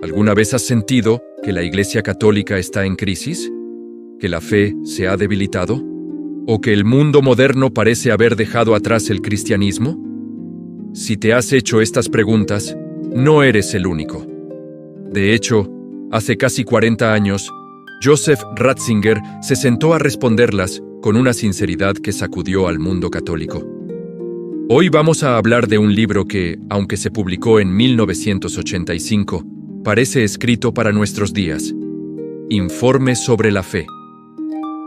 ¿Alguna vez has sentido que la Iglesia Católica está en crisis? ¿Que la fe se ha debilitado? ¿O que el mundo moderno parece haber dejado atrás el cristianismo? Si te has hecho estas preguntas, no eres el único. De hecho, hace casi 40 años, Joseph Ratzinger se sentó a responderlas con una sinceridad que sacudió al mundo católico. Hoy vamos a hablar de un libro que, aunque se publicó en 1985, parece escrito para nuestros días. Informe sobre la fe.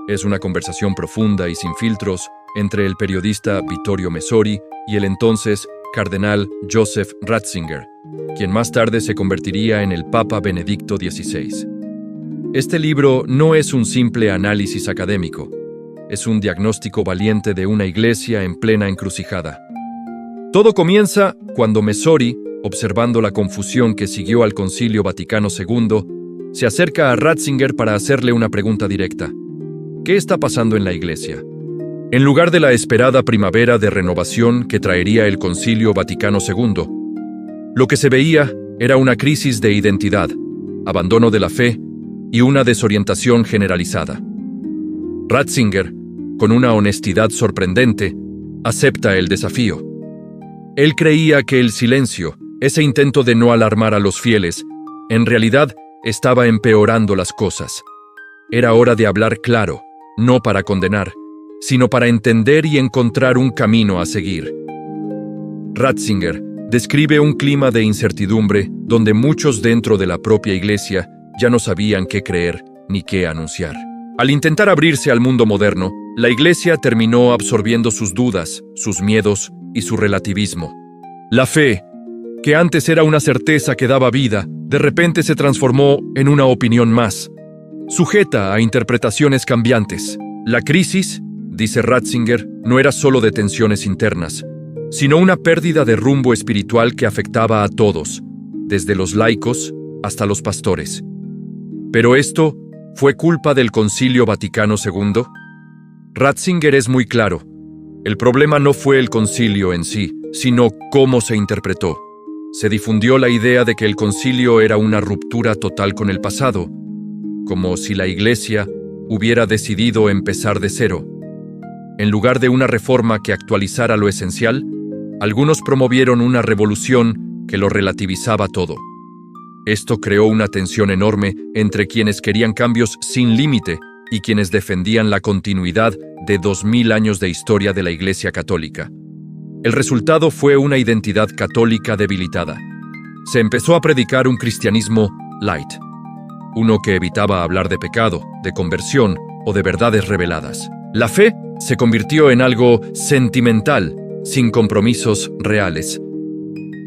Es una conversación profunda y sin filtros entre el periodista Vittorio Messori y el entonces cardenal Joseph Ratzinger, quien más tarde se convertiría en el Papa Benedicto XVI. Este libro no es un simple análisis académico, es un diagnóstico valiente de una iglesia en plena encrucijada. Todo comienza cuando Messori, observando la confusión que siguió al Concilio Vaticano II, se acerca a Ratzinger para hacerle una pregunta directa. ¿Qué está pasando en la iglesia? En lugar de la esperada primavera de renovación que traería el Concilio Vaticano II, lo que se veía era una crisis de identidad, abandono de la fe y una desorientación generalizada. Ratzinger, con una honestidad sorprendente, acepta el desafío. Él creía que el silencio, ese intento de no alarmar a los fieles, en realidad estaba empeorando las cosas. Era hora de hablar claro, no para condenar, sino para entender y encontrar un camino a seguir. Ratzinger describe un clima de incertidumbre donde muchos dentro de la propia iglesia ya no sabían qué creer ni qué anunciar. Al intentar abrirse al mundo moderno, la iglesia terminó absorbiendo sus dudas, sus miedos y su relativismo. La fe, que antes era una certeza que daba vida, de repente se transformó en una opinión más, sujeta a interpretaciones cambiantes. La crisis, dice Ratzinger, no era solo de tensiones internas, sino una pérdida de rumbo espiritual que afectaba a todos, desde los laicos hasta los pastores. ¿Pero esto fue culpa del Concilio Vaticano II? Ratzinger es muy claro. El problema no fue el concilio en sí, sino cómo se interpretó. Se difundió la idea de que el concilio era una ruptura total con el pasado, como si la Iglesia hubiera decidido empezar de cero. En lugar de una reforma que actualizara lo esencial, algunos promovieron una revolución que lo relativizaba todo. Esto creó una tensión enorme entre quienes querían cambios sin límite y quienes defendían la continuidad de 2000 años de historia de la Iglesia Católica. El resultado fue una identidad católica debilitada. Se empezó a predicar un cristianismo light, uno que evitaba hablar de pecado, de conversión o de verdades reveladas. La fe se convirtió en algo sentimental, sin compromisos reales.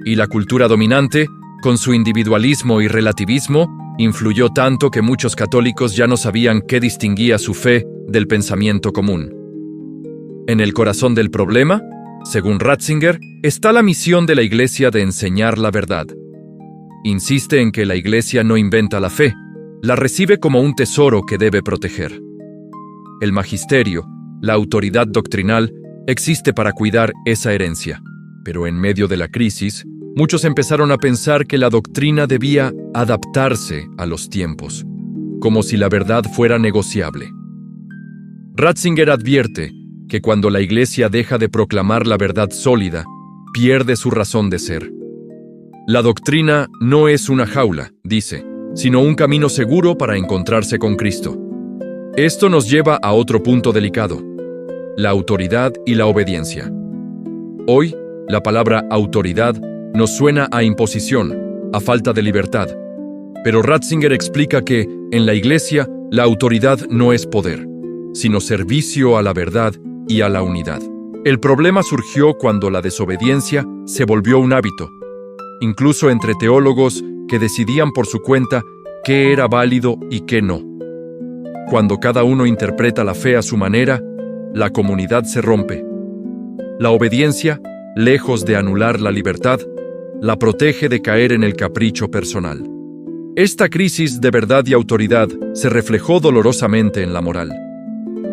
Y la cultura dominante, con su individualismo y relativismo, influyó tanto que muchos católicos ya no sabían qué distinguía su fe del pensamiento común. En el corazón del problema, según Ratzinger, está la misión de la Iglesia de enseñar la verdad. Insiste en que la Iglesia no inventa la fe, la recibe como un tesoro que debe proteger. El magisterio, la autoridad doctrinal, existe para cuidar esa herencia. Pero en medio de la crisis, muchos empezaron a pensar que la doctrina debía adaptarse a los tiempos, como si la verdad fuera negociable. Ratzinger advierte que cuando la Iglesia deja de proclamar la verdad sólida, pierde su razón de ser. La doctrina no es una jaula, dice, sino un camino seguro para encontrarse con Cristo. Esto nos lleva a otro punto delicado: la autoridad y la obediencia. Hoy, la palabra autoridad nos suena a imposición, a falta de libertad. Pero Ratzinger explica que, en la Iglesia, la autoridad no es poder, sino servicio a la verdad y a la unidad. El problema surgió cuando la desobediencia se volvió un hábito, incluso entre teólogos que decidían por su cuenta qué era válido y qué no. Cuando cada uno interpreta la fe a su manera, la comunidad se rompe. La obediencia, lejos de anular la libertad, la protege de caer en el capricho personal. Esta crisis de verdad y autoridad se reflejó dolorosamente en la moral.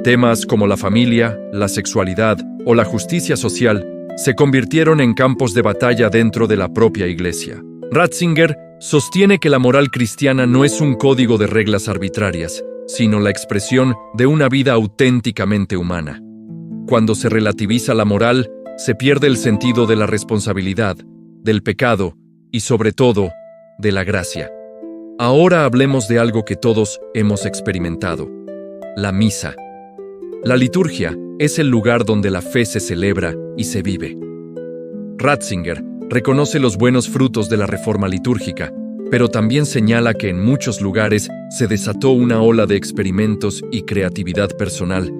Temas como la familia, la sexualidad o la justicia social se convirtieron en campos de batalla dentro de la propia Iglesia. Ratzinger Sostiene que la moral cristiana no es un código de reglas arbitrarias, sino la expresión de una vida auténticamente humana. Cuando se relativiza la moral, se pierde el sentido de la responsabilidad, del pecado y, sobre todo, de la gracia. Ahora hablemos de algo que todos hemos experimentado: la misa. La liturgia es el lugar donde la fe se celebra y se vive. Ratzinger reconoce los buenos frutos de la reforma litúrgica, pero también señala que en muchos lugares se desató una ola de experimentos y creatividad personal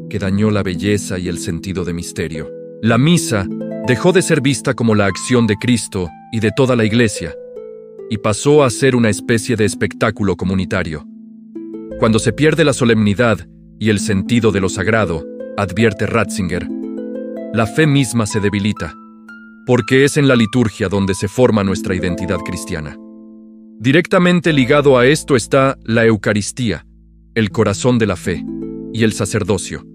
que dañó la belleza y el sentido de misterio. La misa dejó de ser vista como la acción de Cristo y de toda la Iglesia, y pasó a ser una especie de espectáculo comunitario. Cuando se pierde la solemnidad y el sentido de lo sagrado, advierte Ratzinger, la fe misma se debilita, porque es en la liturgia donde se forma nuestra identidad cristiana. Directamente ligado a esto está la Eucaristía, el corazón de la fe, y el sacerdocio.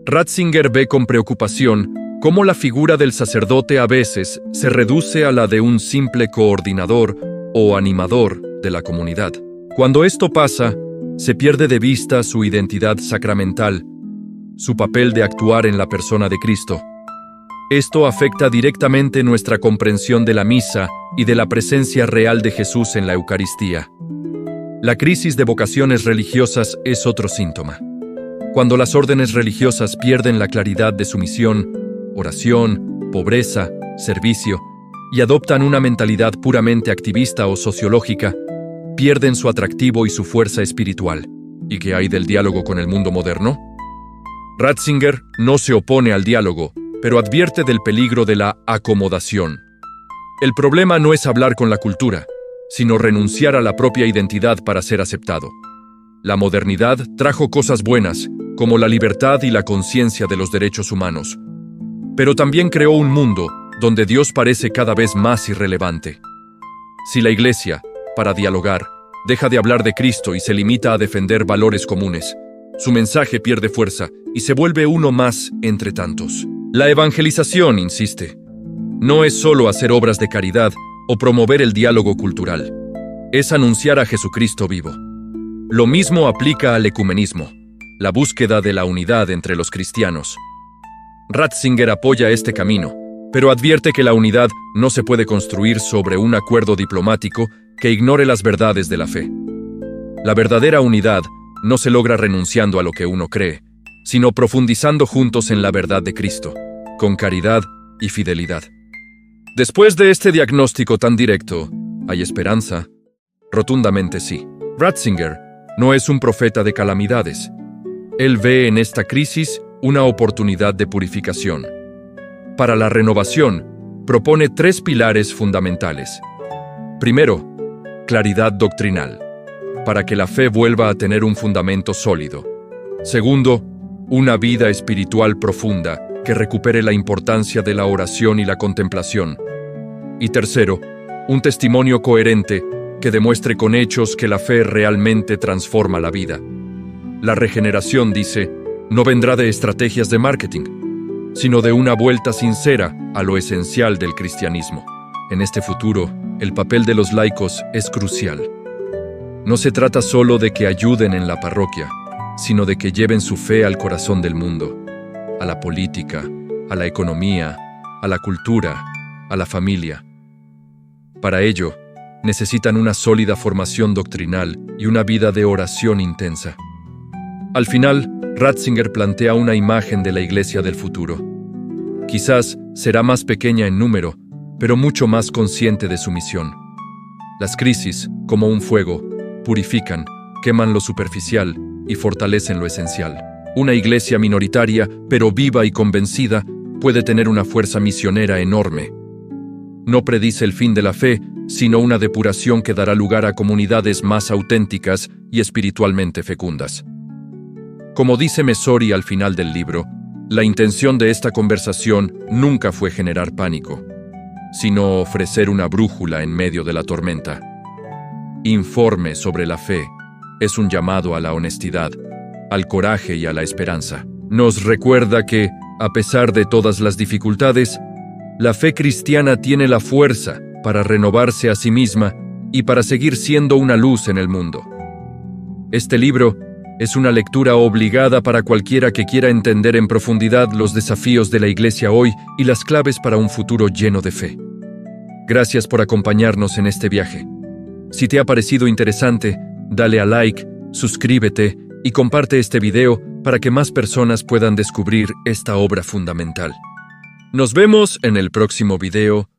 Ratzinger ve con preocupación cómo la figura del sacerdote a veces se reduce a la de un simple coordinador o animador de la comunidad. Cuando esto pasa, se pierde de vista su identidad sacramental, su papel de actuar en la persona de Cristo. Esto afecta directamente nuestra comprensión de la misa y de la presencia real de Jesús en la Eucaristía. La crisis de vocaciones religiosas es otro síntoma. Cuando las órdenes religiosas pierden la claridad de su misión, oración, pobreza, servicio, y adoptan una mentalidad puramente activista o sociológica, pierden su atractivo y su fuerza espiritual. ¿Y qué hay del diálogo con el mundo moderno? Ratzinger no se opone al diálogo, pero advierte del peligro de la acomodación. El problema no es hablar con la cultura, sino renunciar a la propia identidad para ser aceptado. La modernidad trajo cosas buenas, como la libertad y la conciencia de los derechos humanos, pero también creó un mundo donde Dios parece cada vez más irrelevante. Si la Iglesia, para dialogar, deja de hablar de Cristo y se limita a defender valores comunes, su mensaje pierde fuerza y se vuelve uno más entre tantos. La evangelización, insiste, no es solo hacer obras de caridad o promover el diálogo cultural, es anunciar a Jesucristo vivo. Lo mismo aplica al ecumenismo, la búsqueda de la unidad entre los cristianos. Ratzinger apoya este camino, pero advierte que la unidad no se puede construir sobre un acuerdo diplomático que ignore las verdades de la fe. La verdadera unidad no se logra renunciando a lo que uno cree, sino profundizando juntos en la verdad de Cristo, con caridad y fidelidad. Después de este diagnóstico tan directo, ¿hay esperanza? Rotundamente sí. Ratzinger no es un profeta de calamidades. Él ve en esta crisis una oportunidad de purificación. Para la renovación, propone 3 pilares fundamentales. Primero, claridad doctrinal, para que la fe vuelva a tener un fundamento sólido. Segundo, una vida espiritual profunda que recupere la importancia de la oración y la contemplación. Y tercero, un testimonio coherente que demuestre con hechos que la fe realmente transforma la vida. La regeneración, dice, no vendrá de estrategias de marketing, sino de una vuelta sincera a lo esencial del cristianismo. En este futuro, el papel de los laicos es crucial. No se trata solo de que ayuden en la parroquia, sino de que lleven su fe al corazón del mundo, a la política, a la economía, a la cultura, a la familia. Para ello, necesitan una sólida formación doctrinal y una vida de oración intensa. Al final, Ratzinger plantea una imagen de la Iglesia del futuro. Quizás será más pequeña en número, pero mucho más consciente de su misión. Las crisis, como un fuego, purifican, queman lo superficial y fortalecen lo esencial. Una iglesia minoritaria, pero viva y convencida, puede tener una fuerza misionera enorme. No predice el fin de la fe, sino una depuración que dará lugar a comunidades más auténticas y espiritualmente fecundas. Como dice Messori al final del libro, la intención de esta conversación nunca fue generar pánico, sino ofrecer una brújula en medio de la tormenta. Informe sobre la fe es un llamado a la honestidad, al coraje y a la esperanza. Nos recuerda que, a pesar de todas las dificultades, la fe cristiana tiene la fuerza para renovarse a sí misma y para seguir siendo una luz en el mundo. Este libro es una lectura obligada para cualquiera que quiera entender en profundidad los desafíos de la Iglesia hoy y las claves para un futuro lleno de fe. Gracias por acompañarnos en este viaje. Si te ha parecido interesante, dale a like, suscríbete y comparte este video para que más personas puedan descubrir esta obra fundamental. Nos vemos en el próximo video.